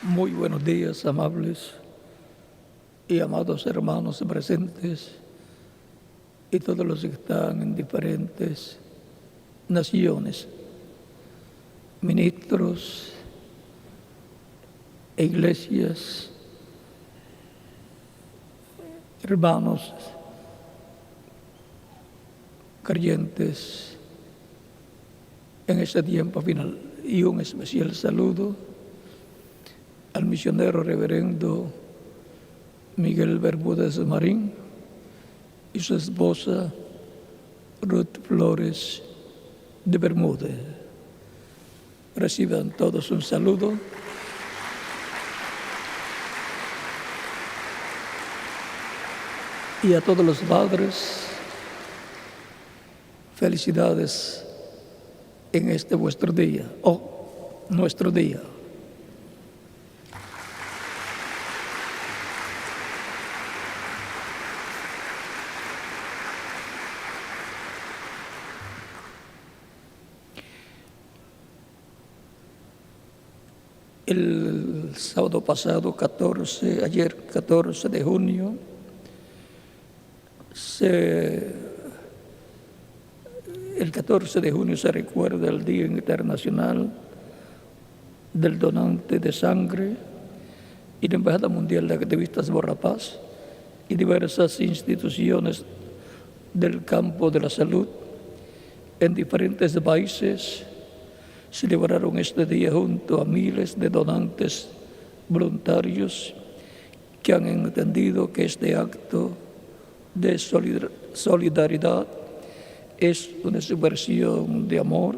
Muy buenos días, amables y amados hermanos presentes y todos los que están en diferentes naciones, ministros e iglesias, hermanos creyentes en este tiempo final. Y un especial saludo al misionero reverendo Miguel Bermúdez Marín y su esposa Ruth Flores de Bermúdez. Reciban todos un saludo. Y a todos los padres, felicidades en este vuestro día, o nuestro día. El sábado pasado, ayer 14 de junio, el 14 de junio se recuerda el Día Internacional del Donante de Sangre, y la Embajada Mundial de Activistas por la Paz y diversas instituciones del campo de la salud en diferentes países celebraron este día junto a miles de donantes voluntarios que han entendido que este acto de solidaridad es una subversión de amor,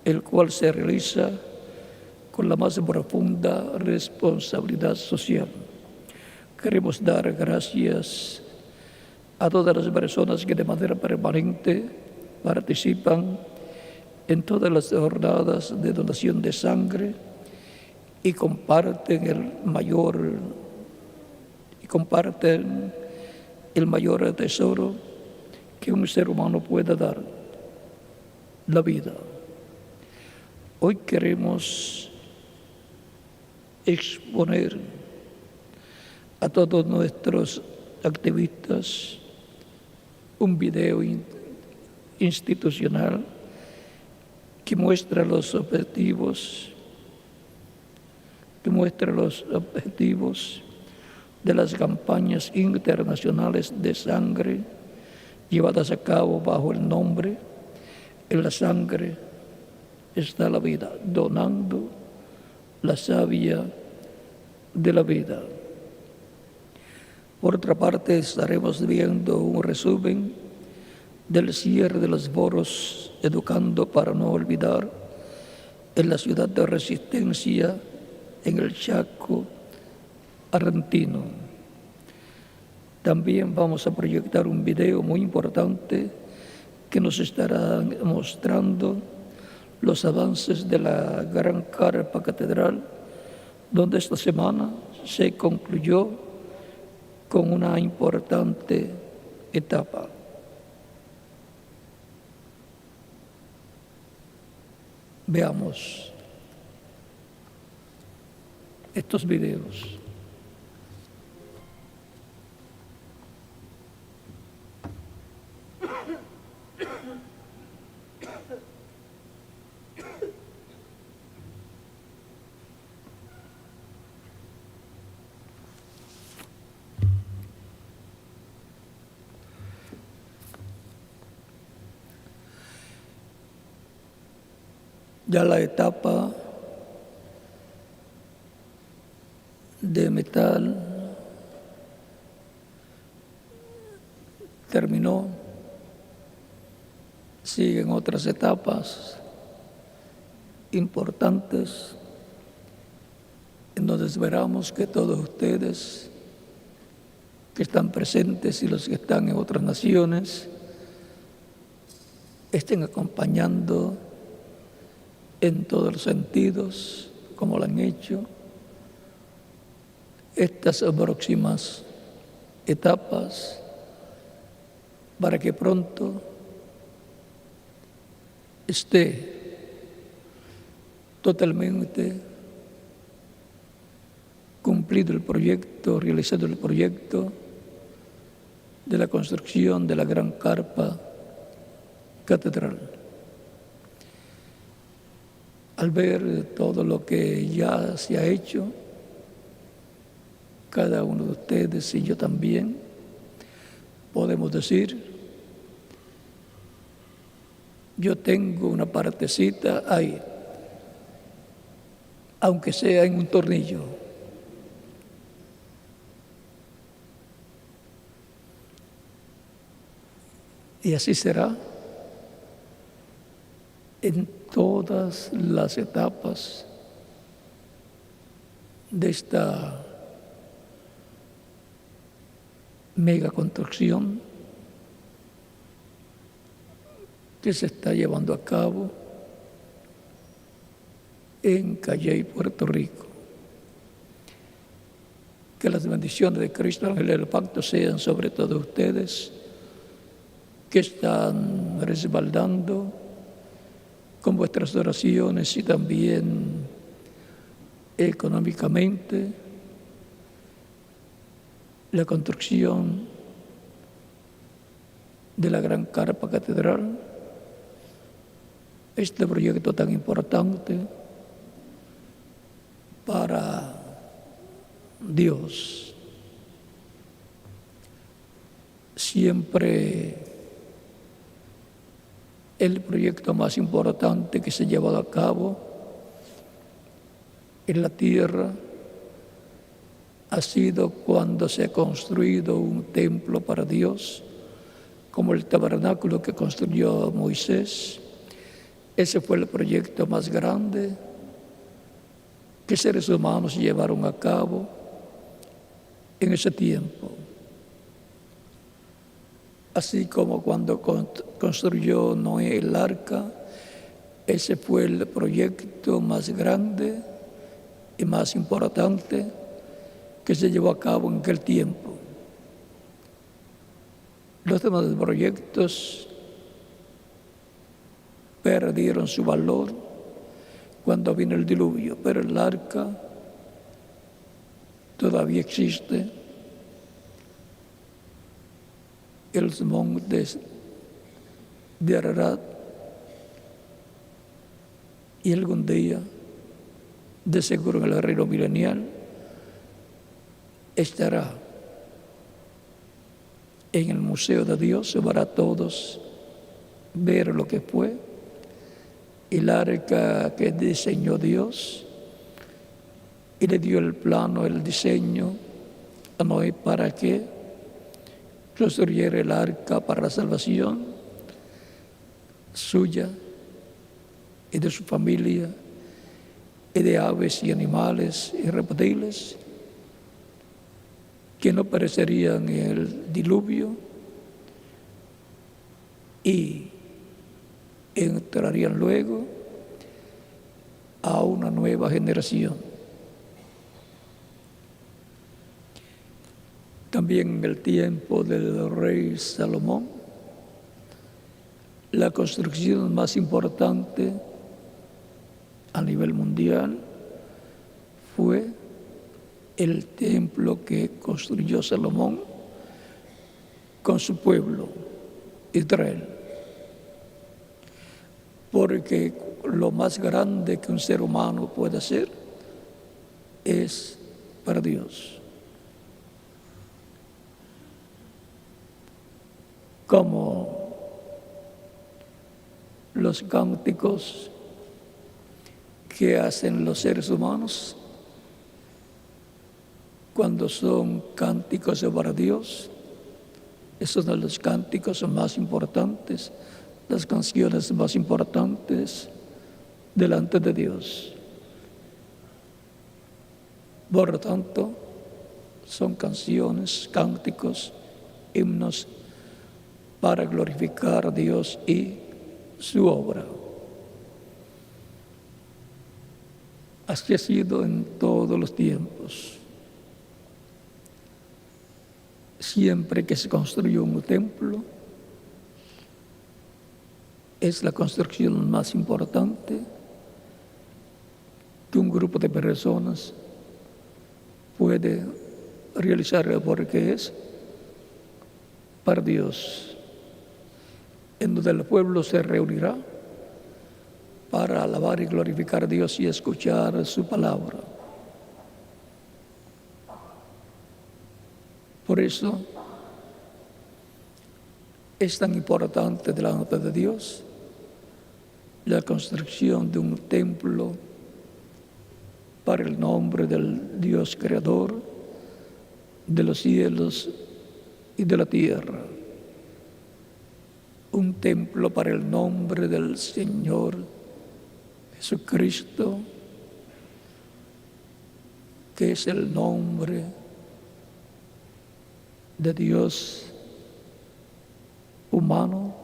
el cual se realiza con la más profunda responsabilidad social. Queremos dar gracias a todas las personas que de manera permanente participan en todas las jornadas de donación de sangre y comparten el mayor tesoro que un ser humano pueda dar, la vida. Hoy queremos exponer a todos nuestros activistas un video institucional que muestra los objetivos de las campañas internacionales de sangre llevadas a cabo bajo el nombre "En la sangre está la vida", donando la savia de la vida. Por otra parte, estaremos viendo un resumen del cierre de los foros Educando para no olvidar en la ciudad de Resistencia, en el Chaco argentino. También vamos a proyectar un video muy importante que nos estará mostrando los avances de la Gran Carpa Catedral, donde esta semana se concluyó con una importante etapa. Veamos estos videos. Ya la etapa de metal terminó, siguen otras etapas importantes en donde esperamos que todos ustedes que están presentes y los que están en otras naciones estén acompañando en todos los sentidos, como lo han hecho, estas próximas etapas, para que pronto esté totalmente cumplido el proyecto, realizado el proyecto de la construcción de la gran carpa catedral. Al ver todo lo que ya se ha hecho, cada uno de ustedes y yo también, podemos decir, yo tengo una partecita ahí, aunque sea en un tornillo. Y así será en todas las etapas de esta mega construcción que se está llevando a cabo en Calley, Puerto Rico. Que las bendiciones de Cristo, Ángel del Pacto, sean sobre todos ustedes que están respaldando con vuestras oraciones y también económicamente la construcción de la gran carpa catedral, este proyecto tan importante para Dios. Siempre el proyecto más importante que se ha llevado a cabo en la tierra ha sido cuando se ha construido un templo para Dios, como el tabernáculo que construyó Moisés. Ese fue el proyecto más grande que seres humanos llevaron a cabo en ese tiempo. Así como cuando construyó Noé el arca, ese fue el proyecto más grande y más importante que se llevó a cabo en aquel tiempo. Los demás proyectos perdieron su valor cuando vino el diluvio, pero el arca todavía existe. Los montes de Ararat, y algún día, de seguro en el reino milenial, estará en el Museo de Dios para todos ver lo que fue el arca que diseñó Dios y le dio el plano, el diseño a Noé para que construyera el arca para la salvación suya y de su familia y de aves y animales y reptiles que no perecerían en el diluvio y entrarían luego a una nueva generación. También en el tiempo del rey Salomón, la construcción más importante a nivel mundial fue el templo que construyó Salomón con su pueblo, Israel. Porque lo más grande que un ser humano puede hacer es para Dios. Como los cánticos que hacen los seres humanos cuando son cánticos para Dios, esos son los cánticos más importantes, las canciones más importantes delante de Dios. Por lo tanto, son canciones, cánticos, himnos para glorificar a Dios y su obra. Así ha sido en todos los tiempos. Siempre que se construye un templo, es la construcción más importante que un grupo de personas puede puede realizar porque es para Dios, en donde el pueblo se reunirá para alabar y glorificar a Dios y escuchar su palabra. Por eso es tan importante delante de Dios la construcción de un templo para el nombre del Dios creador de los cielos y de la tierra. Un templo para el nombre del Señor Jesucristo, que es el nombre de Dios humano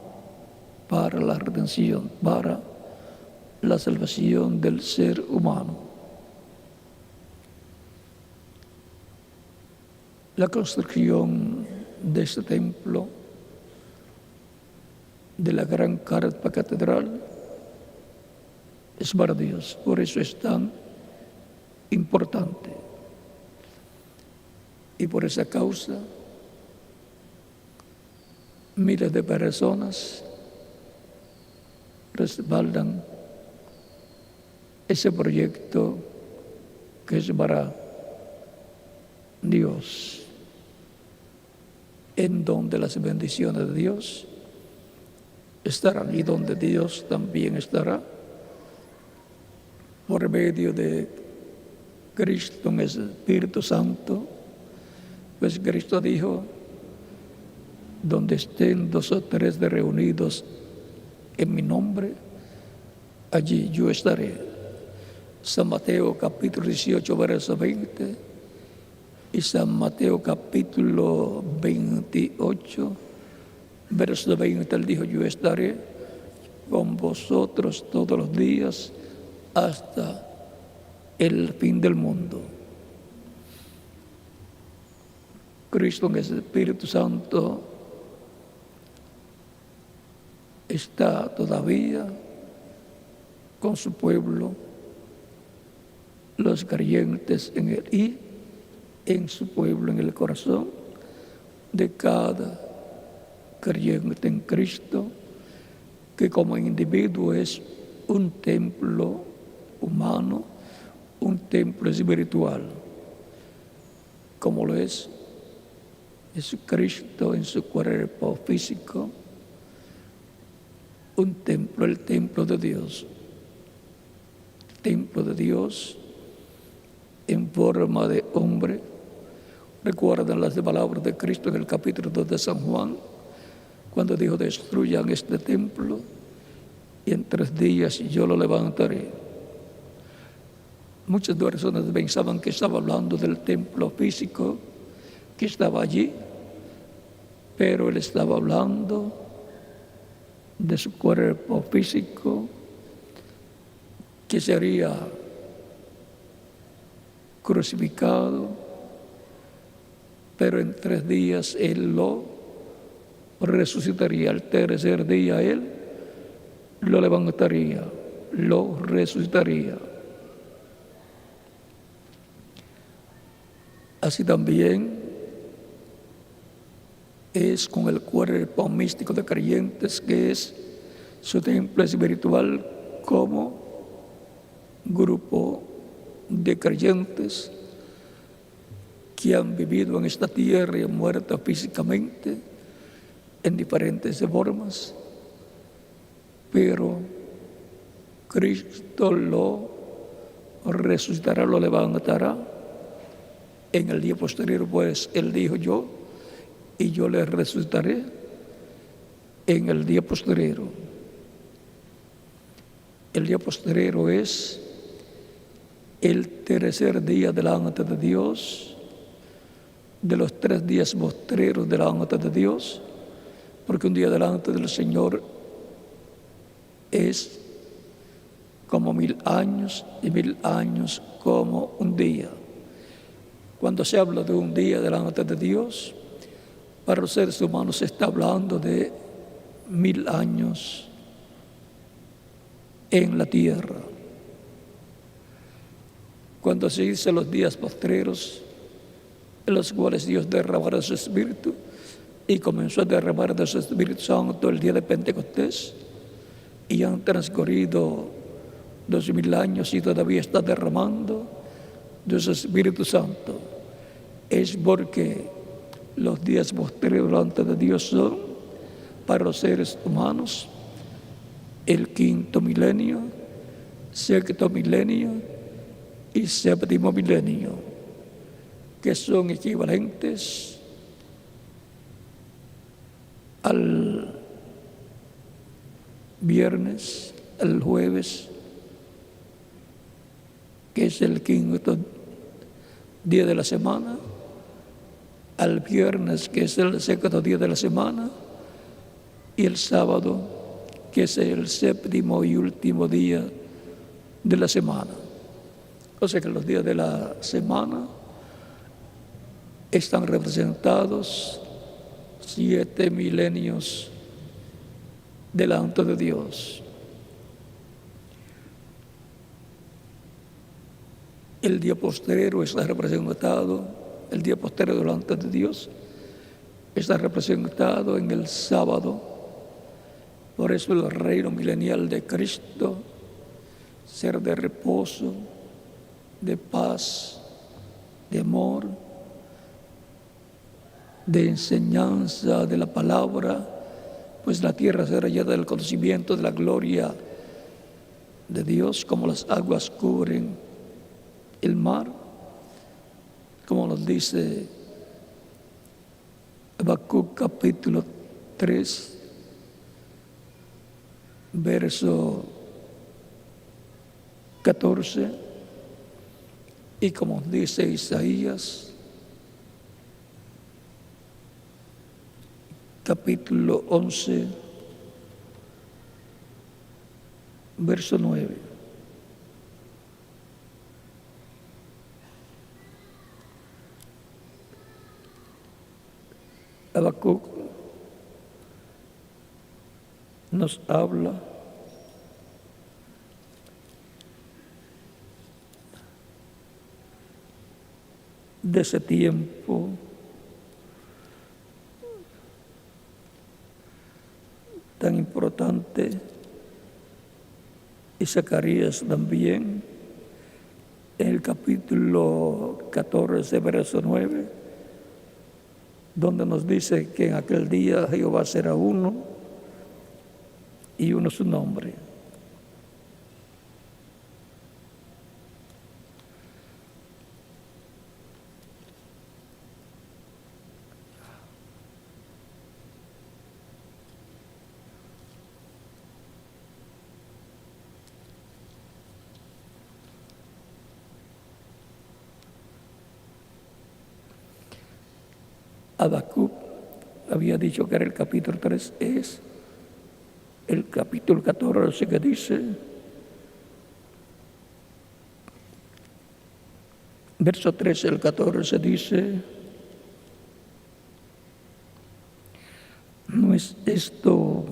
para la redención, para la salvación del ser humano. La construcción de este templo, de la gran carpa catedral, es para Dios, por eso es tan importante. Y por esa causa, miles de personas respaldan ese proyecto que es para Dios, en donde las bendiciones de Dios estarán y donde Dios también estará por medio de Cristo en el Espíritu Santo. Pues Cristo dijo: donde estén 2 o 3 reunidos en mi nombre, allí yo estaré. San Mateo capítulo 18, verso 20, y San Mateo capítulo 28, verso 20, él dijo: yo estaré con vosotros todos los días hasta el fin del mundo. Cristo en el Espíritu Santo está todavía con su pueblo, los creyentes en él, y en su pueblo, en el corazón de cada creyente en Cristo, que como individuo es un templo humano, un templo espiritual, como lo es Jesucristo en su cuerpo físico, un templo, el templo de Dios. Templo de Dios en forma de hombre. Recuerdan las palabras de Cristo en el capítulo 2 de San Juan, cuando dijo: destruyan este templo y en 3 días yo lo levantaré. Muchas personas pensaban que estaba hablando del templo físico que estaba allí, pero él estaba hablando de su cuerpo físico, que sería crucificado, pero en 3 días él lo resucitaría. Al tercer día él lo levantaría, lo resucitaría. Así también es con el cuerpo místico de creyentes, que es su templo espiritual, como grupo de creyentes que han vivido en esta tierra y han muerto físicamente en diferentes formas, pero Cristo lo resucitará, lo levantará en el día posterior, pues él dijo: yo le resucitaré en el día posterior. El día posterior es el tercer día delante de Dios, de los 3 días postreros delante de Dios, porque un día delante del Señor es como 1000 años y 1000 años como un día. Cuando se habla de un día delante de Dios, para los seres humanos se está hablando de 1000 años en la tierra. Cuando se dice los días postreros, en los cuales Dios derramará su Espíritu, y comenzó a derramar de su Espíritu Santo el día de Pentecostés, y han transcurrido 2000 años y todavía está derramando de su Espíritu Santo. Es porque los días posteriores delante de Dios son, para los seres humanos, el quinto milenio, sexto milenio y séptimo milenio, que son equivalentes al viernes, al jueves, que es el quinto día de la semana, al viernes, que es el sexto día de la semana, y el sábado, que es el séptimo y último día de la semana. O sea que los días de la semana están representados 7 milenios delante de Dios. El día postrero está representado, el día postrero delante de Dios está representado en el sábado. Por eso el reino milenial de Cristo, ser de reposo, de paz, de amor, de enseñanza de la palabra, pues la tierra será llena del conocimiento de la gloria de Dios, como las aguas cubren el mar, como nos dice Habacuc capítulo 3, verso 14, y como dice Isaías capítulo 11, verso 9. Habacuc nos habla de ese tiempo tan importante, y Zacarías también, en el capítulo 14, verso 9, donde nos dice que en aquel día Jehová será uno y uno su nombre. Habacuc había dicho que era el capítulo 3, es el capítulo 14 que dice, verso 13, el 14 dice, no es esto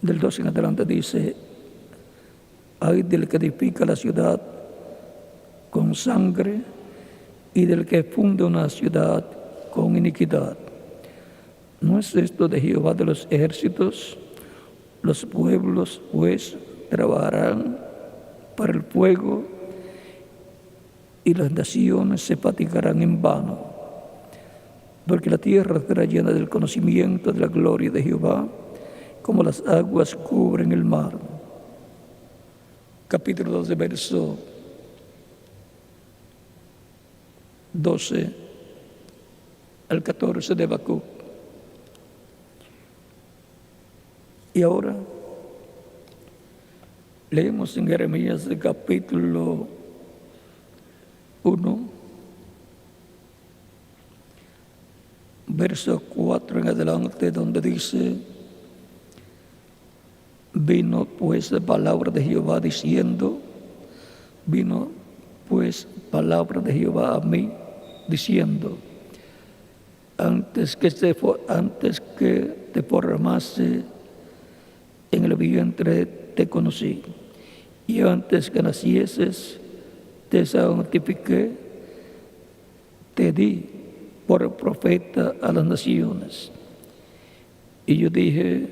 del 12 en adelante, dice, hay del que edifica la ciudad con sangre y del que funda una ciudad con iniquidad. ¿No es esto de Jehová de los ejércitos? Los pueblos, pues, trabajarán para el fuego y las naciones se fatigarán en vano, porque la tierra será llena del conocimiento de la gloria de Jehová, como las aguas cubren el mar. Capítulo 12, verso 12 al 14 de Habacuc. Y ahora leemos en Jeremías el capítulo 1, verso 4 en adelante, donde dice, vino pues la palabra de Jehová diciendo, vino pues palabra de Jehová a mí diciendo, antes que te formase en el vientre te conocí, y antes que nacieses te santifiqué, te di por profeta a las naciones. Y yo dije,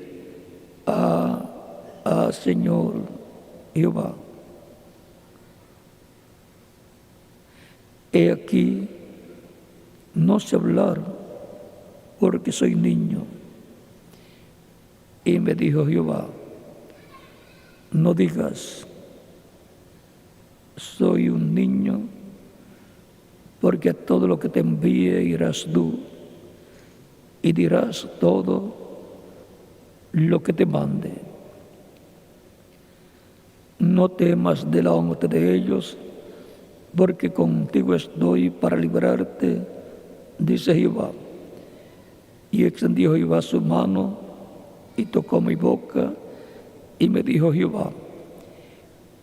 Señor Jehová, he aquí, no sé hablar porque soy niño. Y me dijo Jehová, no digas, soy un niño, porque a todo lo que te envíe irás tú y dirás todo lo que te mande. No temas delante de ellos, porque contigo estoy para librarte, dice Jehová. Y extendió Jehová su mano y tocó mi boca, y me dijo Jehová,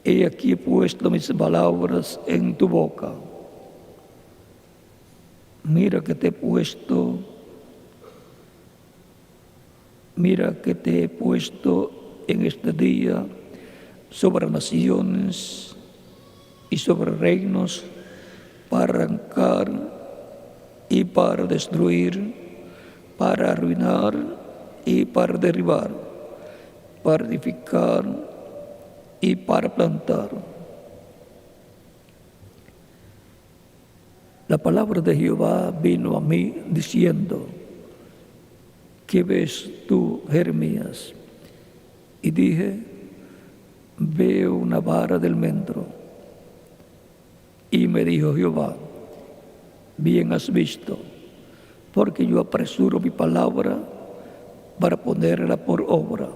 he aquí puesto mis palabras en tu boca. Mira que te he puesto en este día sobre naciones y sobre reinos, para arrancar y para destruir, para arruinar y para derribar, para edificar y para plantar. La palabra de Jehová vino a mí diciendo, ¿qué ves tú, Jeremías? Y dije, veo una vara del almendro. Y me dijo Jehová, bien has visto, porque yo apresuro mi palabra para ponerla por obra.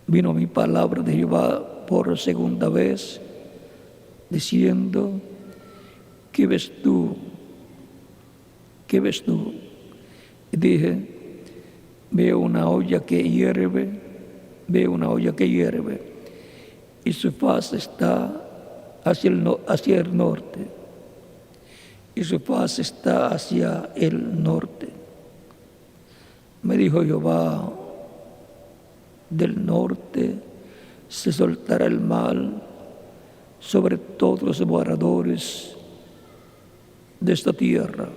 Vino mi palabra de Jehová por segunda vez, diciendo, ¿qué ves tú? ¿Qué ves tú? Y dije, veo una olla que hierve, y su faz está hacia el norte, y su faz está hacia el norte. Me dijo Jehová, del norte se soltará el mal sobre todos los moradores de esta tierra.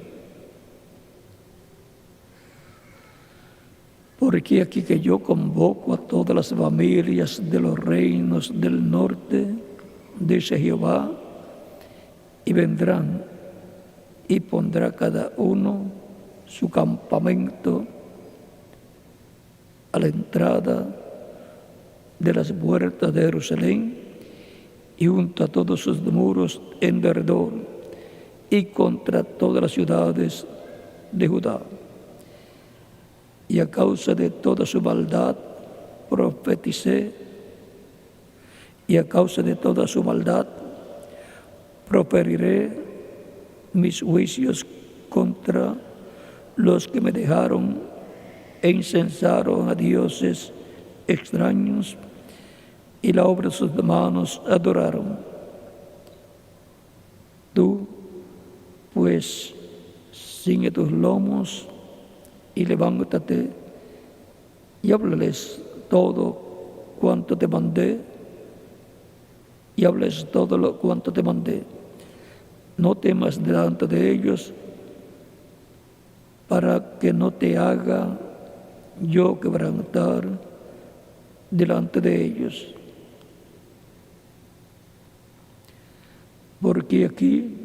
Porque aquí que yo convoco a todas las familias de los reinos del norte, dice Jehová, y vendrán y pondrá cada uno su campamento a la entrada de las puertas de Jerusalén y junto a todos sus muros en derredor y contra todas las ciudades de Judá. Y a causa de toda su maldad profeticé, y a causa de toda su maldad proferiré mis juicios contra los que me dejaron e incensaron a dioses extraños y la obra de sus manos adoraron. Tú, pues, ciñe tus lomos y levántate y háblales todo cuanto te mandé, No temas delante de ellos, para que no te haga yo quebrantar delante de ellos. Porque aquí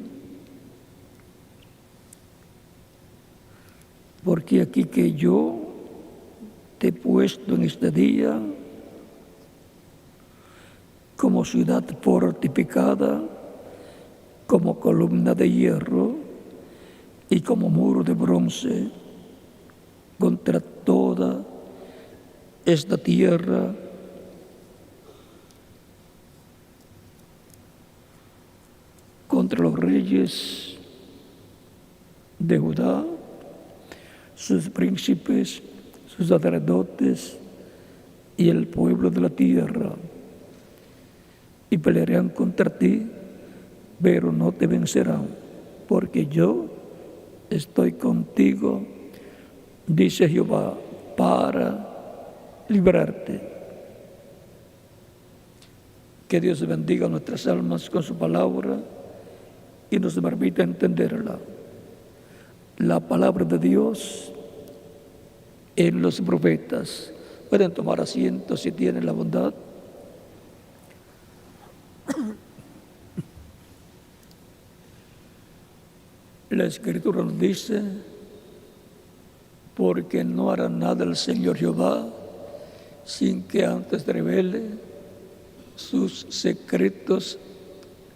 que yo te he puesto en este día como ciudad fortificada, como columna de hierro y como muro de bronce contra toda esta tierra, contra los reyes de Judá, sus príncipes, sus sacerdotes y el pueblo de la tierra, y pelearán contra ti, pero no te vencerán, porque yo estoy contigo, dice Jehová, para librarte. Que Dios bendiga nuestras almas con su palabra y nos permita entenderla. La palabra de Dios en los profetas. Pueden tomar asiento si tienen la bondad. La Escritura nos dice: porque no hará nada el Señor Jehová sin que antes revele sus secretos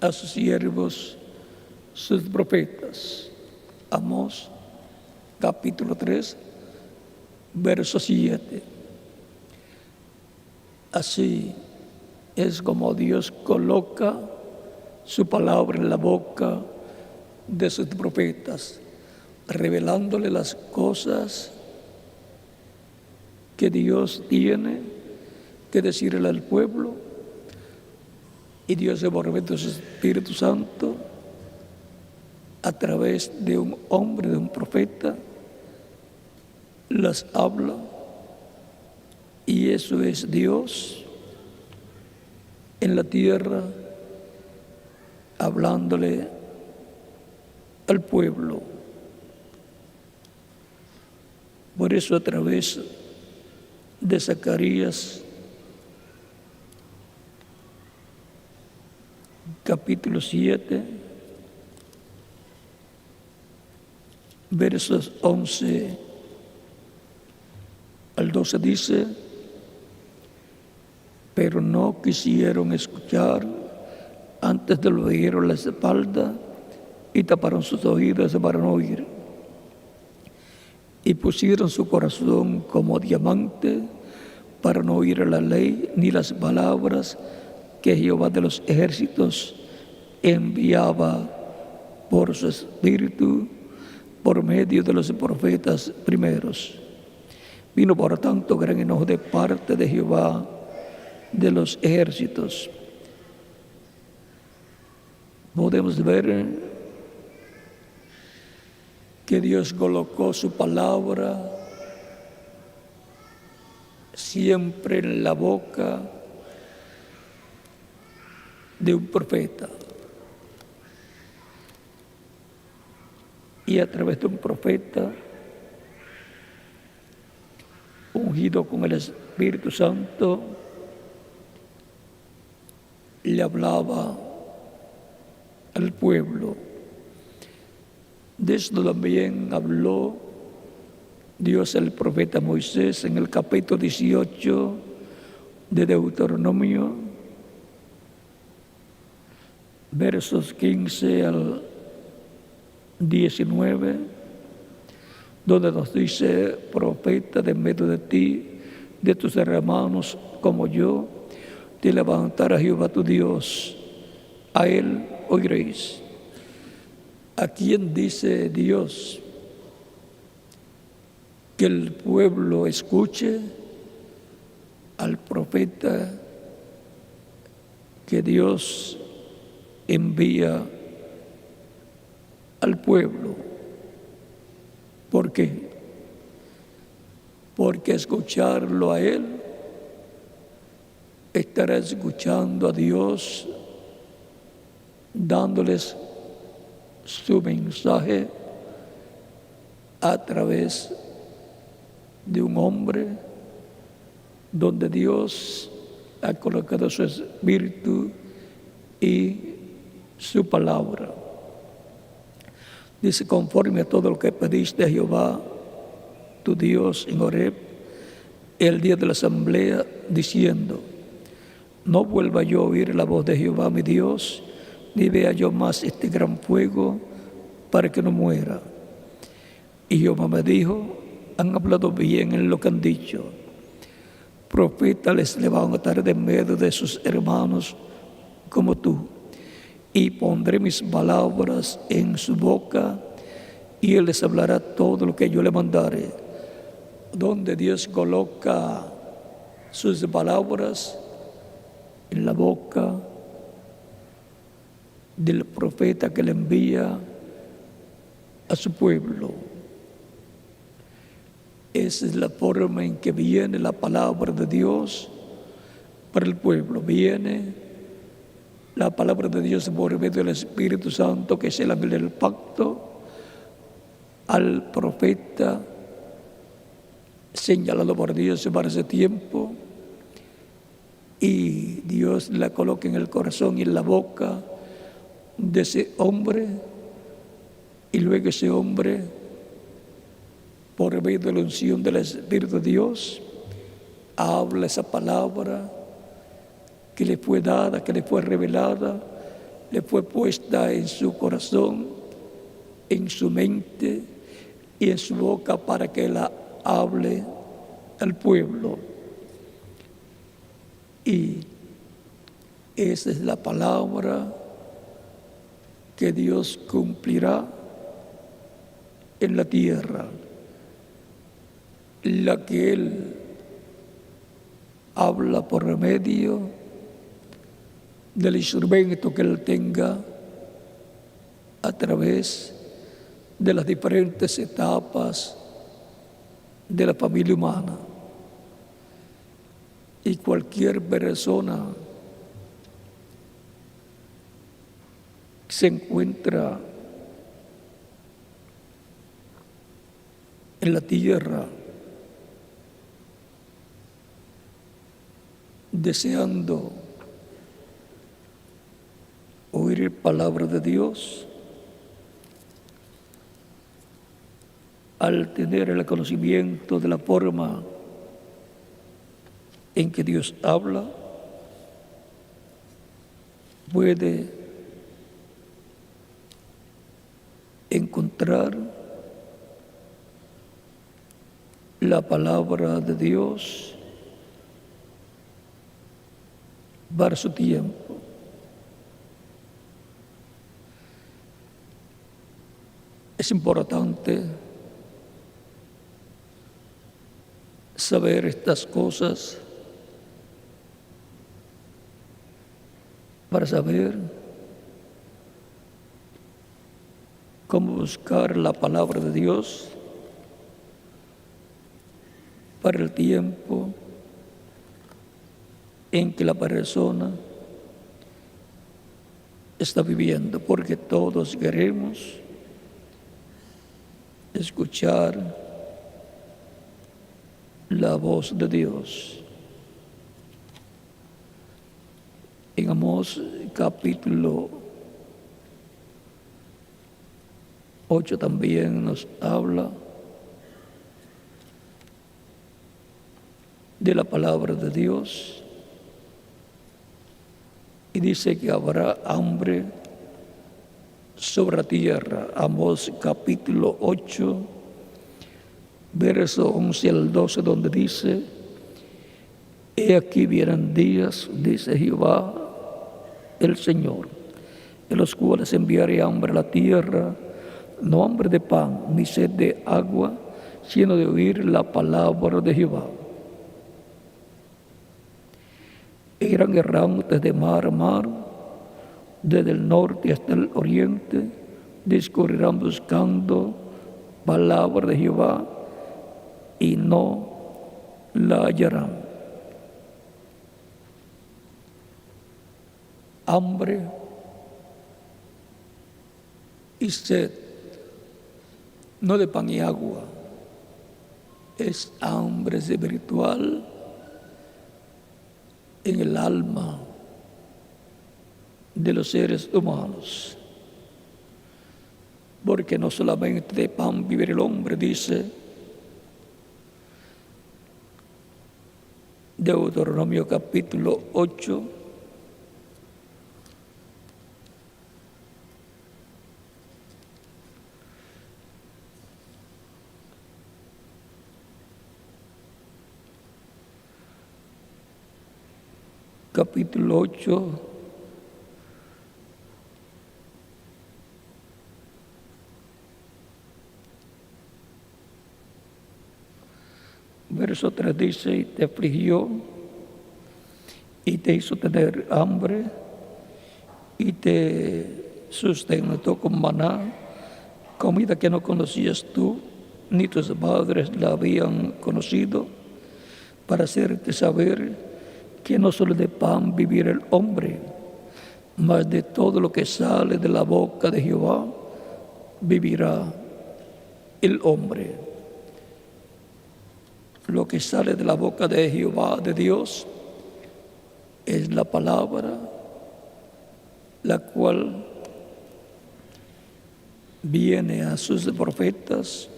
a sus siervos, sus profetas. Amós, capítulo 3, verso 7. Así es como Dios coloca su palabra en la boca de sus profetas, revelándole las cosas que Dios tiene que decirle al pueblo, y Dios se por medio de su Espíritu Santo, a través de un hombre, de un profeta, las habla, y eso es Dios en la tierra hablándole al pueblo. Por eso a través de Zacarías, capítulo 7, versos 11 al 12 dice: pero no quisieron escuchar, antes de lo oyeron la espalda y taparon sus oídos para no oír. Y pusieron su corazón como diamante para no oír la ley ni las palabras que Jehová de los ejércitos enviaba por su espíritu por medio de los profetas primeros. Vino por tanto gran enojo de parte de Jehová de los ejércitos. Podemos ver que Dios colocó su palabra siempre en la boca de un profeta. Y a través de un profeta ungido con el Espíritu Santo, le hablaba al pueblo. De esto también habló Dios al profeta Moisés en el capítulo 18 de Deuteronomio, versos 15 al 19, donde nos dice: profeta de medio de ti, de tus hermanos como yo, te levantará Jehová tu Dios, a él oiréis. ¿A quién dice Dios que el pueblo escuche? Al profeta que Dios envía al pueblo. ¿Por qué? Porque escucharlo a él, estará escuchando a Dios, dándoles su mensaje a través de un hombre donde Dios ha colocado su espíritu y su palabra. Dice: conforme a todo lo que pediste a Jehová, tu Dios, en Horeb, el día de la asamblea, diciendo: no vuelva yo a oír la voz de Jehová mi Dios, ni vea yo más este gran fuego, para que no muera. Y Jehová me dijo: han hablado bien en lo que han dicho. Profeta les levantaré de medio de sus hermanos como tú, y pondré mis palabras en su boca, y él les hablará todo lo que yo le mandare. Donde Dios coloca sus palabras en la boca del profeta que le envía a su pueblo. Esa es la forma en que viene la palabra de Dios para el pueblo. Viene la palabra de Dios por medio del Espíritu Santo, que es el ángel del pacto, al profeta señalado por Dios para ese tiempo, y Dios la coloca en el corazón y en la boca de ese hombre, y luego ese hombre, por medio de la unción del Espíritu de Dios, habla esa palabra que le fue dada, que le fue revelada, le fue puesta en su corazón, en su mente y en su boca, para que la hable al pueblo. Y esa es la palabra que Dios cumplirá en la tierra, la que Él habla por medio del instrumento que Él tenga a través de las diferentes etapas de la familia humana. Y cualquier persona que se encuentra en la tierra deseando oír palabra de Dios, al tener el conocimiento de la forma en que Dios habla, puede encontrar la palabra de Dios para su tiempo. Es importante saber estas cosas para saber cómo buscar la palabra de Dios para el tiempo en que la persona está viviendo, porque todos queremos escuchar la voz de Dios. En Amós capítulo 8 también nos habla de la palabra de Dios y dice que habrá hambre sobre la tierra. Amós capítulo 8, verso 11 al 12, donde dice: He aquí vienen días, dice Jehová el Señor, en los cuales enviaré hambre a la tierra, no hambre de pan, ni sed de agua, sino de oír la palabra de Jehová. Irán errantes de mar a mar, desde el norte hasta el oriente, discurrirán buscando palabra de Jehová y no la hallarán. Hambre y sed, no de pan y agua, es hambre espiritual en el alma de los seres humanos. Porque no solamente de pan vive el hombre, dice Deuteronomio capítulo 8, capítulo 8, verso 3 dice: y te afligió y te hizo tener hambre y te sustentó con maná, comida que no conocías tú, ni tus padres la habían conocido, para hacerte saber que no solo de pan vivirá el hombre, mas de todo lo que sale de la boca de Jehová vivirá el hombre. Lo que sale de la boca de Jehová, de Dios, es la palabra, la cual viene a sus profetas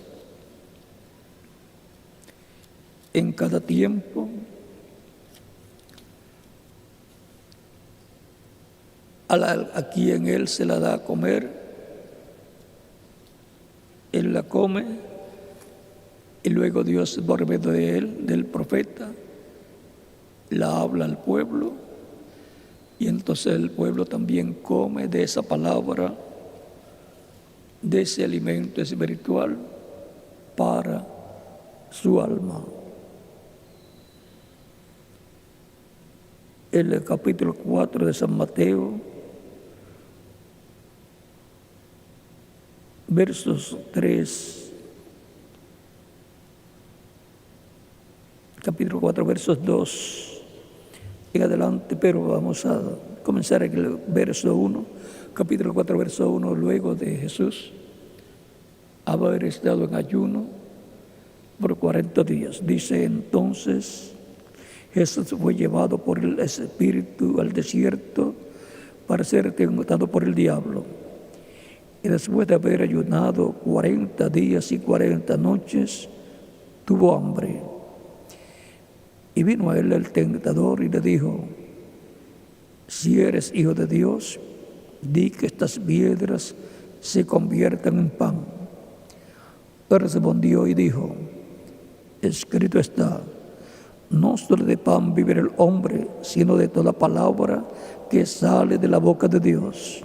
en cada tiempo, a quien Él se la da a comer, Él la come, y luego Dios, por medio de Él, del profeta, la habla al pueblo, y entonces el pueblo también come de esa palabra, de ese alimento espiritual para su alma. El capítulo 4 de San Mateo, versos 3, capítulo 4, versos 2 en adelante, pero vamos a comenzar en el verso 1, capítulo 4, verso 1, luego de Jesús haber estado en ayuno por 40 días. Dice: entonces Jesús fue llevado por el Espíritu al desierto para ser tentado por el diablo. Y después de haber ayunado 40 días y 40 noches, tuvo hambre. Y vino a él el tentador y le dijo: si eres hijo de Dios, di que estas piedras se conviertan en pan. Él respondió y dijo: escrito está, no solo de pan vivirá el hombre, sino de toda palabra que sale de la boca de Dios.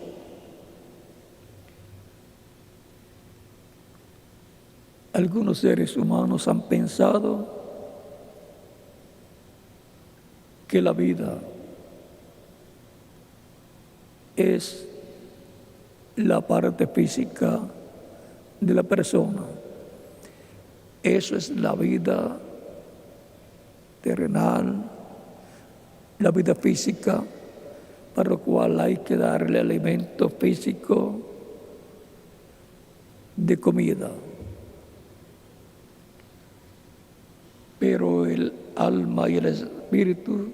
Algunos seres humanos han pensado que la vida es la parte física de la persona. Eso es la vida terrenal, la vida física, para lo cual hay que darle alimento físico de comida. Pero el alma y el espíritu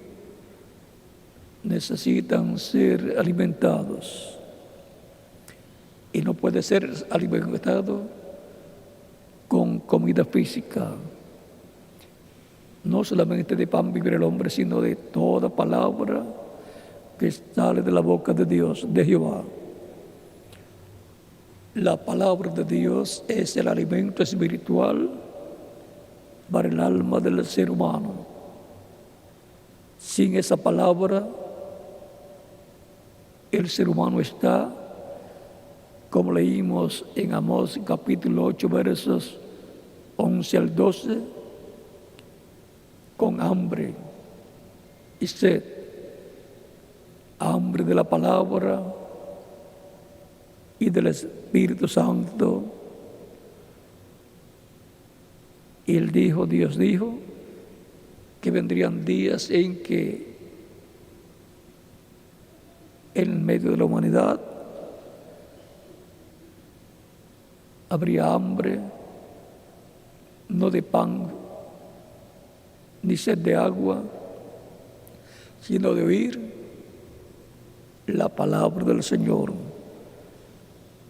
necesitan ser alimentados. Y no puede ser alimentado con comida física. No solamente de pan vivirá el hombre, sino de toda palabra que sale de la boca de Dios, de Jehová. La palabra de Dios es el alimento espiritual para el alma del ser humano. Sin esa palabra, el ser humano está, como leímos en Amós capítulo 8, versos 11 al 12, con hambre y sed. Hambre de la palabra y del Espíritu Santo. Y Él dijo, Dios dijo, que vendrían días en que en medio de la humanidad habría hambre, no de pan, ni sed de agua, sino de oír la palabra del Señor.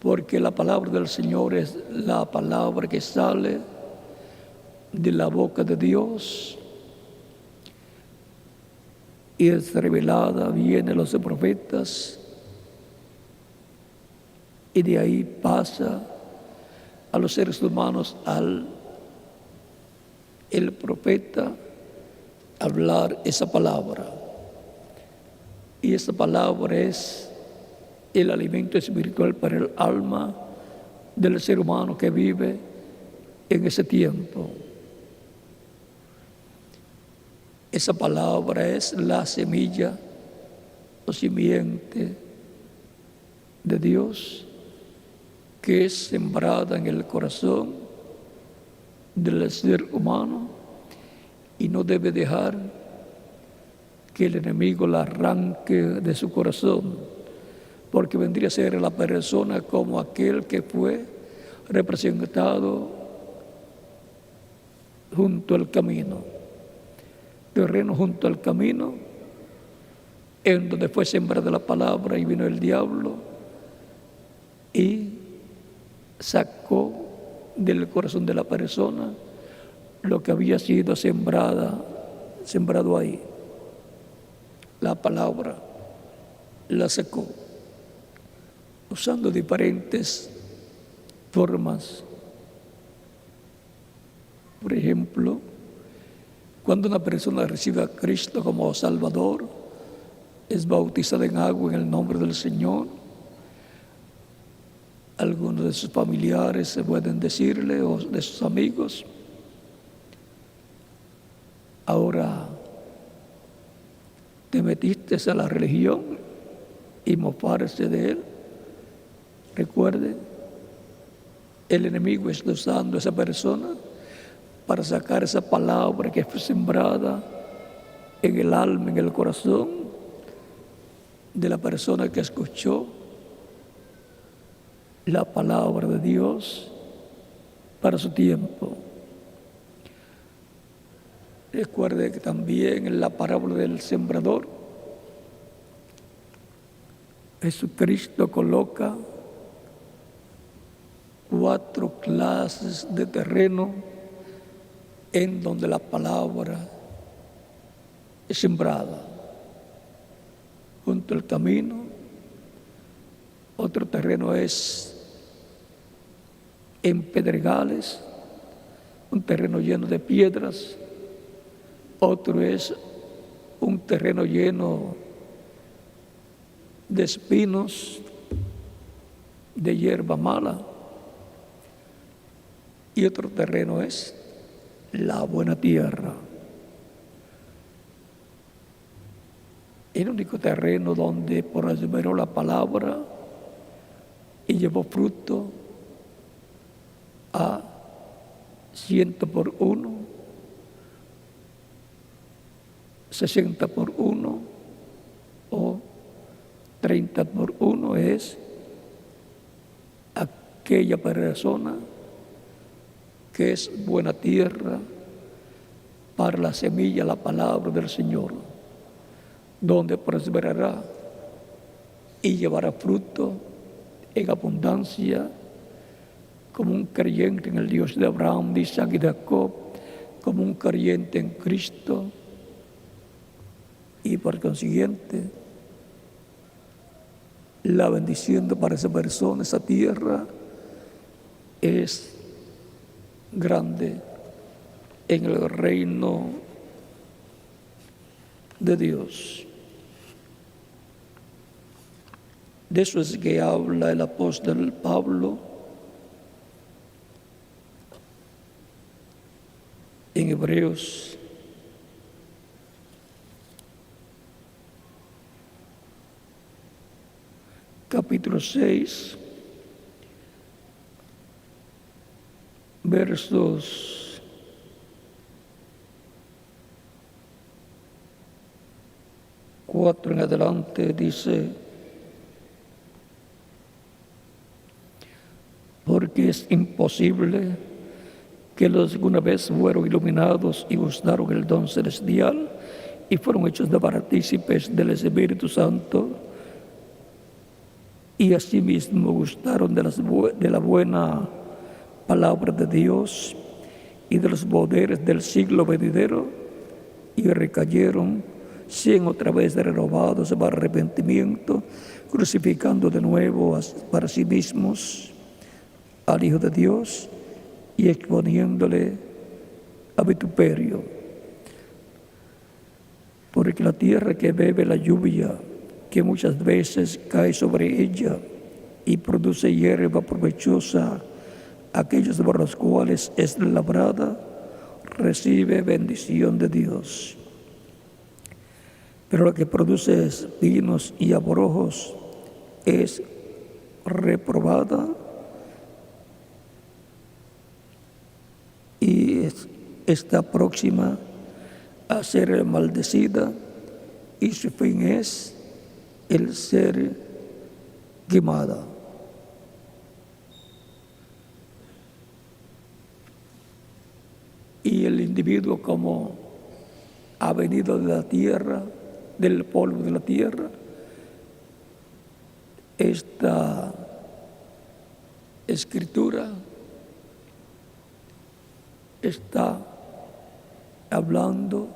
Porque la palabra del Señor es la palabra que sale de la boca de Dios y es revelada, viene a los profetas y de ahí pasa a los seres humanos el profeta hablar esa palabra. Y esa palabra es el alimento espiritual para el alma del ser humano que vive en ese tiempo. Esa palabra es la semilla o simiente de Dios que es sembrada en el corazón del ser humano y no debe dejar que el enemigo la arranque de su corazón, porque vendría a ser la persona como aquel que fue representado junto al camino, terreno junto al camino, en donde fue sembrada la palabra y vino el diablo y sacó del corazón de la persona lo que había sido sembrado ahí. La palabra la sacó usando diferentes formas. Por ejemplo, cuando una persona recibe a Cristo como Salvador, es bautizada en agua en el nombre del Señor. Algunos de sus familiares se pueden decirle, o de sus amigos: ahora te metiste a la religión y mofarse de él. Recuerde, el enemigo está usando a esa persona para sacar esa palabra que fue sembrada en el alma, en el corazón de la persona que escuchó la palabra de Dios para su tiempo. Recuerde que también en la parábola del sembrador, Jesucristo coloca 4 clases de terreno en donde la palabra es sembrada. Junto al camino, otro terreno es en pedregales, un terreno lleno de piedras. Otro es un terreno lleno de espinos, de hierba mala. Y otro terreno es la buena tierra. El único terreno donde prosperó la palabra y llevó fruto a 100 por 1, 60 por 1 o 30 por 1 es aquella persona que es buena tierra para la semilla, la palabra del Señor, donde prosperará y llevará fruto en abundancia, como un creyente en el Dios de Abraham, de Isaac y de Jacob, como un creyente en Cristo. Y por consiguiente, la bendición para esa persona, esa tierra, es grande en el reino de Dios. De eso es que habla el apóstol Pablo en Hebreos capítulo 6, versos 4 en adelante, dice: porque es imposible que los que una vez fueron iluminados y gustaron el don celestial y fueron hechos de partícipes del Espíritu Santo, y asimismo gustaron de la buena palabra de Dios y de los poderes del siglo venidero, y recayeron, sean otra vez renovados para arrepentimiento, crucificando de nuevo para sí mismos al Hijo de Dios y exponiéndole a vituperio. Porque la tierra que bebe la lluvia, que muchas veces cae sobre ella y produce hierba provechosa, aquellos por los cuales es labrada, recibe bendición de Dios. Pero la que produce espinos y abrojos es reprobada y está próxima a ser maldecida, y su fin es el ser quemada. Y el individuo, como ha venido de la tierra, del polvo de la tierra, esta escritura está hablando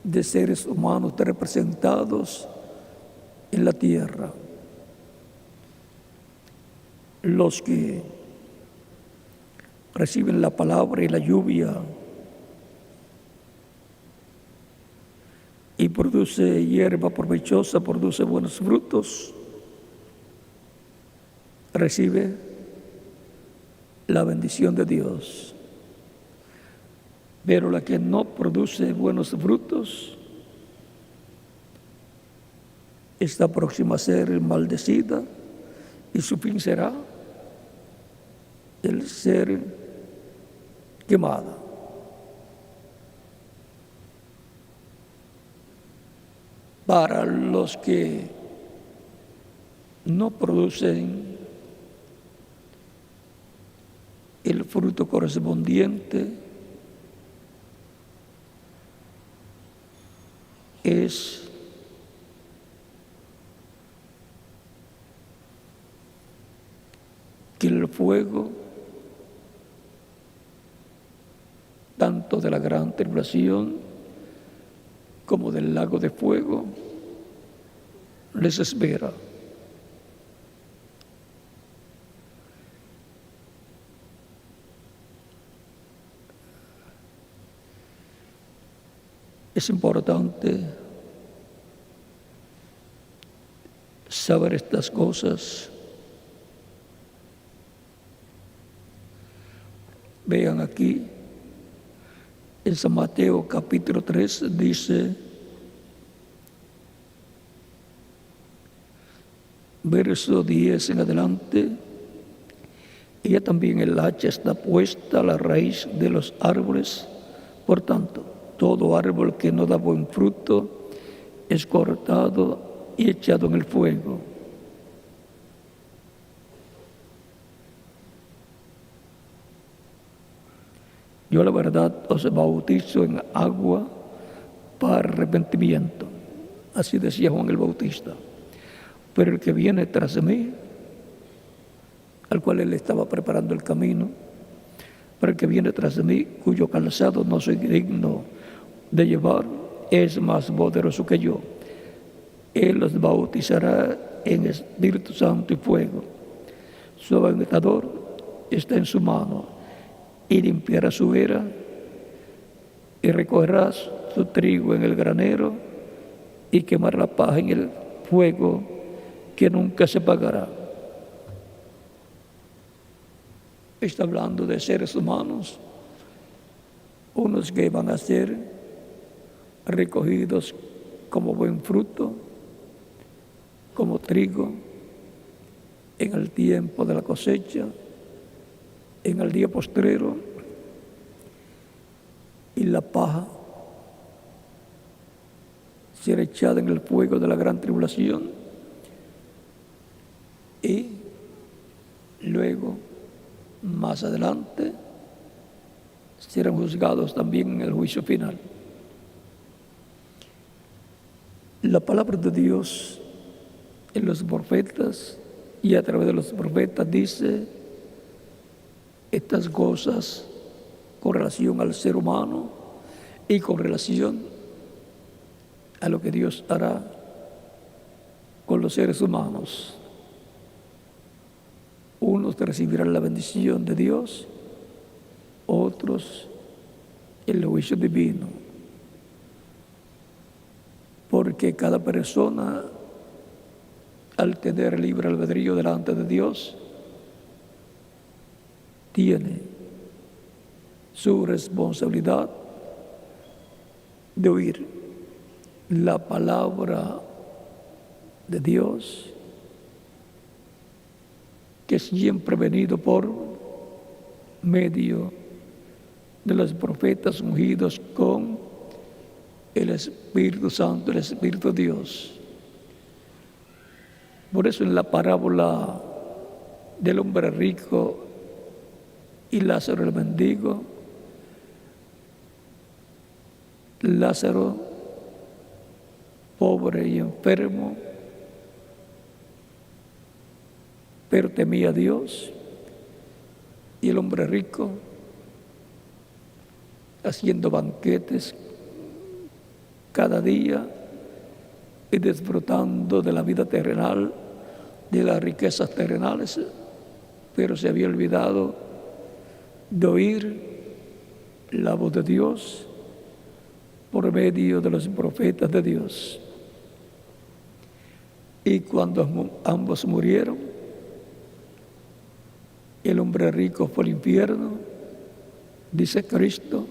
de seres humanos representados en la tierra, los que reciben la palabra y la lluvia y produce hierba provechosa, produce buenos frutos, recibe la bendición de Dios. Pero la que no produce buenos frutos está próxima a ser maldecida y su fin será el ser quemada. Para los que no producen el fruto correspondiente, es que el fuego, tanto de la gran tribulación como del lago de fuego, les espera. Es importante saber estas cosas. Vean aquí, en San Mateo capítulo 3 dice, verso 10 en adelante, ella también el hacha está puesta a la raíz de los árboles, por tanto, todo árbol que no da buen fruto es cortado y echado en el fuego. Yo la verdad os bautizo en agua para arrepentimiento. Así decía Juan el Bautista. Pero el que viene tras de mí, al cual él estaba preparando el camino, pero el que viene tras de mí, cuyo calzado no soy digno de llevar, es más poderoso que yo. Él los bautizará en Espíritu Santo y fuego. Su aventador está en su mano, y limpiará su era, y recogerá su trigo en el granero, y quemará la paja en el fuego que nunca se apagará. Está hablando de seres humanos, unos que van a ser recogidos como buen fruto, como trigo, en el tiempo de la cosecha, en el día postrero, y la paja será echada en el fuego de la gran tribulación, y luego, más adelante, serán juzgados también en el juicio final. La palabra de Dios en los profetas y a través de los profetas dice estas cosas con relación al ser humano y con relación a lo que Dios hará con los seres humanos. Unos recibirán la bendición de Dios, otros el juicio divino. Porque cada persona, al tener libre albedrío delante de Dios, tiene su responsabilidad de oír la palabra de Dios, que siempre ha venido por medio de los profetas ungidos con el Espíritu Santo, el Espíritu de Dios. Por eso en la parábola del hombre rico y Lázaro el mendigo, Lázaro, pobre y enfermo, pero temía a Dios, y el hombre rico haciendo banquetes cada día y disfrutando de la vida terrenal, de las riquezas terrenales, pero se había olvidado de oír la voz de Dios por medio de los profetas de Dios. Y cuando ambos murieron, el hombre rico fue al infierno, dice Cristo,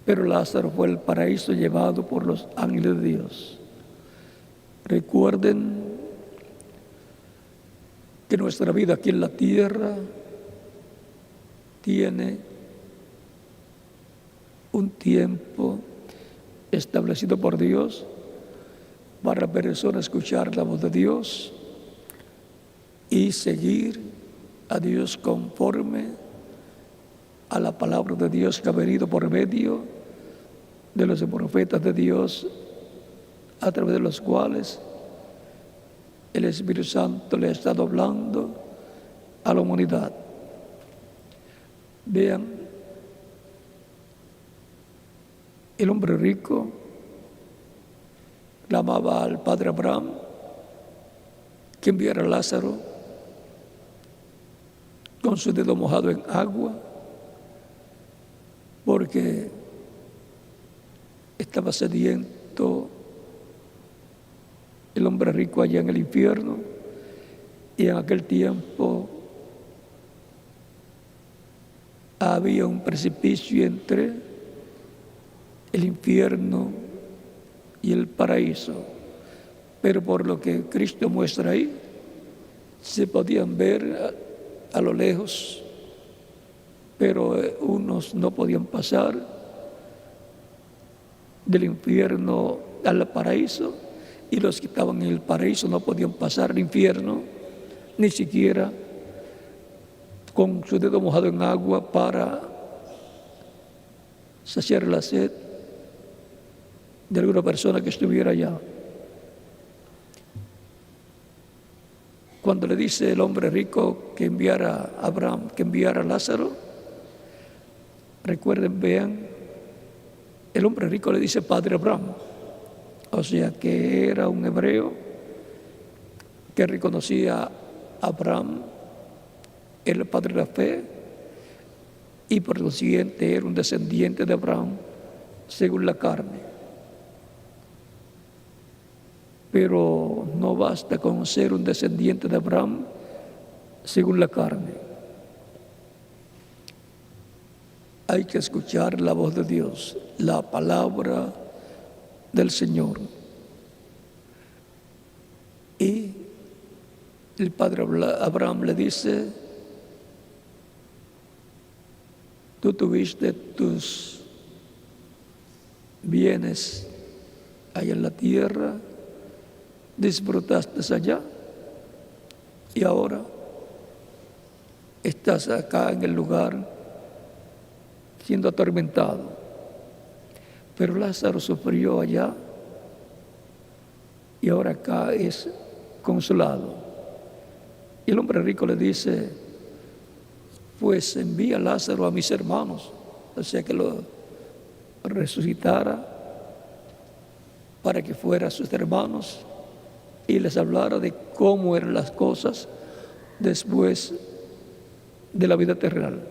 pero Lázaro fue al paraíso llevado por los ángeles de Dios. Recuerden que nuestra vida aquí en la tierra tiene un tiempo establecido por Dios para la persona escuchar la voz de Dios y seguir a Dios conforme a la palabra de Dios que ha venido por medio de los profetas de Dios, a través de los cuales el Espíritu Santo le ha estado hablando a la humanidad. Vean, el hombre rico clamaba al padre Abraham que enviara a Lázaro con su dedo mojado en agua, porque estaba sediento el hombre rico allá en el infierno, y en aquel tiempo había un precipicio entre el infierno y el paraíso, pero por lo que Cristo muestra ahí, se podían ver a lo lejos, pero unos no podían pasar del infierno al paraíso, y los que estaban en el paraíso no podían pasar al infierno, ni siquiera con su dedo mojado en agua para saciar la sed de alguna persona que estuviera allá. Cuando le dice el hombre rico que enviara a Abraham, que enviara a Lázaro, recuerden, vean, el hombre rico le dice padre Abraham, o sea que era un hebreo que reconocía a Abraham, el padre de la fe, y por lo siguiente era un descendiente de Abraham según la carne. Pero no basta con ser un descendiente de Abraham según la carne. Hay que escuchar la voz de Dios, la palabra del Señor. Y el padre Abraham le dice: tú tuviste tus bienes allá en la tierra, disfrutaste allá, y ahora estás acá en el lugar siendo atormentado. Pero Lázaro sufrió allá y ahora acá es consolado. Y el hombre rico le dice: pues envía a Lázaro a mis hermanos, o sea que lo resucitara para que fuera a sus hermanos y les hablara de cómo eran las cosas después de la vida terrenal,